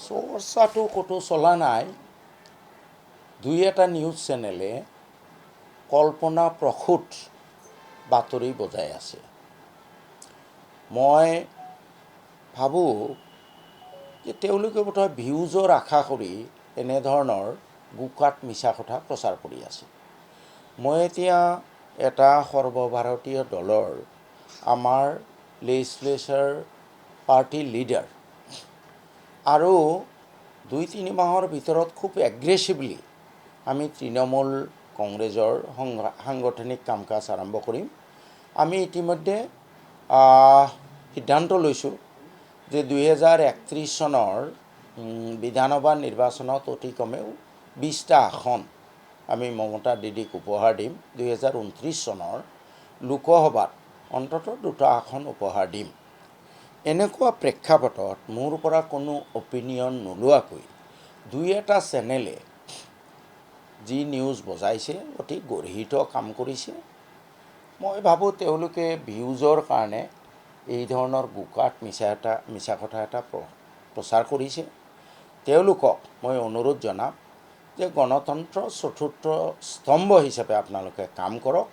চৰ্চাটো ক'তো চলা নাই। দুই এটা নিউজ চেনেলে কল্পনা প্ৰসূত বাতৰি বজাই আছে। মই ভাবোঁ যে তেওঁলোকে বোধহয় ভিউজৰ আশা কৰি এনেধৰণৰ গোকাত মিছা কথা প্ৰচাৰ কৰি আছে। মই এতিয়া এটা সৰ্বভাৰতীয় দলৰ আমাৰ লেজিসলেচাৰ পাৰ্টি লিডাৰ আৰু 2-3 মাহৰ ভিতৰত খুব এগ্ৰেছিভলি আমি তৃণমূল কংগ্ৰেছৰ সাংগঠনিক কাম কাজ আৰম্ভ কৰিম। আমি ইতিমধ্যে সিদ্ধান্ত লৈছোঁ যে 2031 চনৰ বিধানসভা নিৰ্বাচনত অতি কমেও 20টা আসন আমি মমতা দিদিক উপহাৰ দিম। 2029 চনৰ লোকসভাত অন্ততঃ 2টা আসন উপহাৰ দিম। এনেকুৱা প্ৰেক্ষাপটত মোৰ পৰা কোনো অপিনিয়ন নোলোৱাকৈ দুই এটা চেনেলে যি নিউজ বজাইছে অতি গৰ্হিত কাম কৰিছে। মই ভাবোঁ তেওঁলোকে ভিউজৰ কাৰণে এই ধৰণৰ গোকাত মিছা কথা এটা প্ৰচাৰ কৰিছে। তেওঁলোকক মই অনুৰোধ জনাম যে গণতন্ত্ৰ চতুৰ্থ স্তম্ভ হিচাপে আপোনালোকে কাম কৰক।